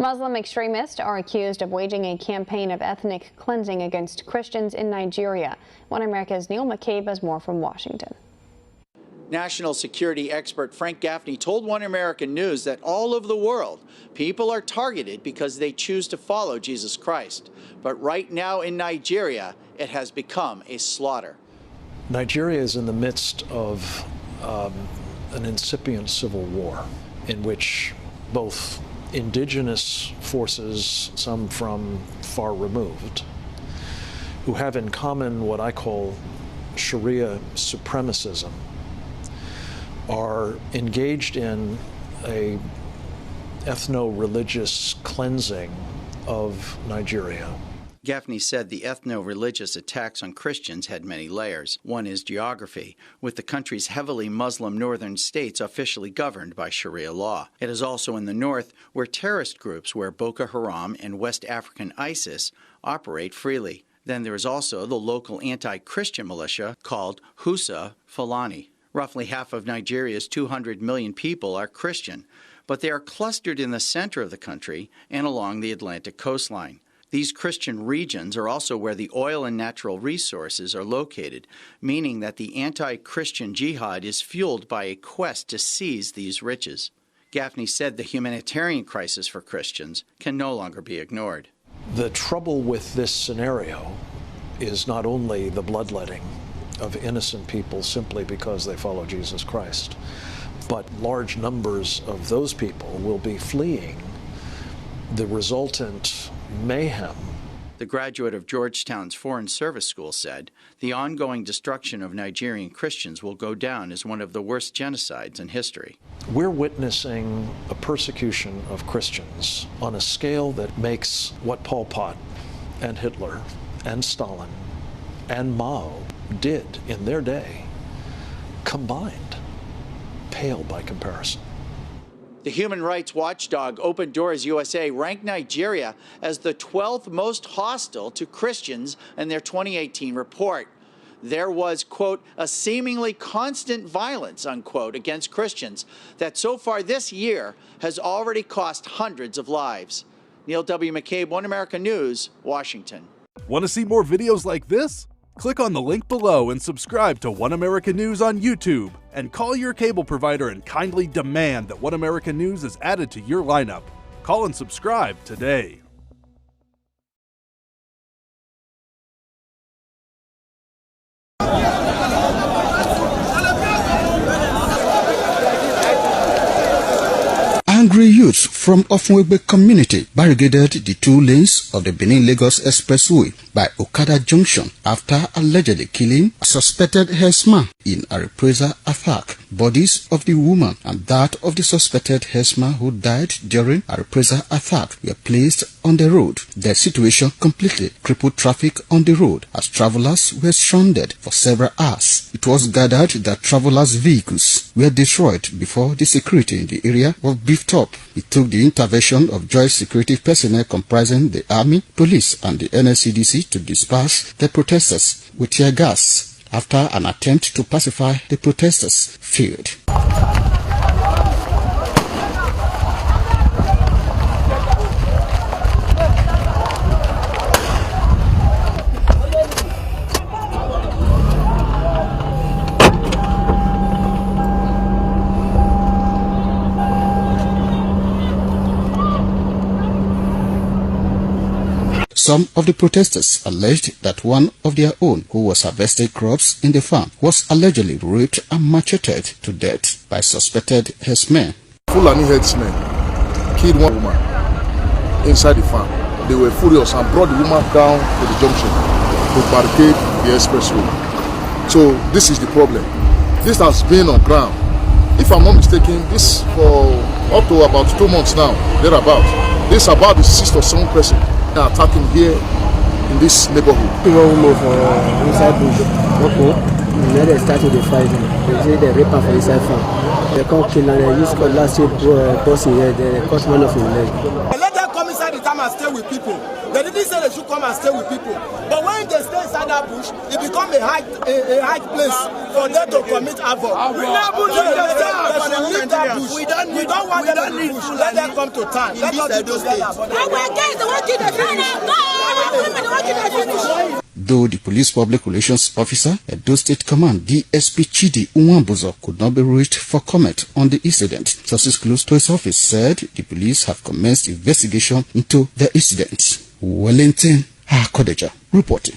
Muslim extremists are accused of waging a campaign of ethnic cleansing against Christians in Nigeria. One America's McCabe has more from Washington. National security expert Frank Gaffney told One American News that all over the world, people are targeted because they choose to follow Jesus Christ. But right now in Nigeria, it has become a slaughter. Nigeria is in the midst of an incipient civil war in which both indigenous forces, some from far removed, who have in common what I call Sharia supremacism, are engaged in a ethno-religious cleansing of Nigeria. Gaffney said the ethno-religious attacks on Christians had many layers. One is geography, with the country's heavily Muslim northern states officially governed by Sharia law. It is also in the north where terrorist groups where Boko Haram and West African ISIS operate freely. Then there is also the local anti-Christian militia called Fulani. Roughly half of Nigeria's 200 million people are Christian, but they are clustered in the center of the country and along the Atlantic coastline. These Christian regions are also where the oil and natural resources are located, meaning that the anti-Christian jihad is fueled by a quest to seize these riches. Gaffney said the humanitarian crisis for Christians can no longer be ignored. The trouble with this scenario is not only the bloodletting of innocent people simply because they follow Jesus Christ, but large numbers of those people will be fleeing the resultant mayhem. The graduate of Georgetown's Foreign Service School said the ongoing destruction of Nigerian Christians will go down as one of the worst genocides in history. We're witnessing a persecution of Christians on a scale that makes what Pol Pot and Hitler and Stalin and Mao did in their day combined pale by comparison. The human rights watchdog Open Doors USA ranked Nigeria as the 12th most hostile to Christians in their 2018 report. There was, quote, a seemingly constant violence, unquote, against Christians that so far this year has already cost hundreds of lives. Neil W. McCabe, One American News, Washington. Want to see more videos like this? Click on the link below and subscribe to One American News on YouTube. And call your cable provider and kindly demand that One American News is added to your lineup. Call and subscribe today. Angry youths from Ofunwegbe community barricaded the two lanes of the Benin-Lagos Expressway by Okada Junction after allegedly killing a suspected herdsman in a reprisal attack. Bodies of the woman and that of the suspected herdsman who died during a reprisal attack were placed on the road. The situation completely crippled traffic on the road as travelers were stranded for several hours. It was gathered that travelers' vehicles were destroyed before the security in the area was beefed up. It took the intervention of joint security personnel comprising the army, police and the NSCDC to disperse the protesters with tear gas after an attempt to pacify the protesters failed. Some of the protesters alleged that one of their own, who was harvesting crops in the farm, was allegedly raped and macheted to death by suspected herdsmen. Fulani herdsmen killed one woman inside the farm. They were furious and brought the woman down to the junction to barricade the expressway. So this is the problem. This has been on ground. If I'm not mistaken, this for up to about 2 months now, thereabout. This is about the 6th or 7th person attacking here in this neighborhood. People who move inside bush, then they started the fight. They say they rape her for inside farm. They can't kill and they use last year bossing here. They cut one of his leg. Let them come inside the town and stay with people. They didn't say they should come and stay with people. But when they stay inside that bush, it becomes a high place for them to commit havoc. They should leave that push. We don't want them to push. Let them come to town. Let us do together. Though the police public relations officer, Edo State Command DSP Chidi Unwambuzo, could not be reached for comment on the incident, sources close to his office said the police have commenced investigation into the incident. Wellington Hakodeja reporting.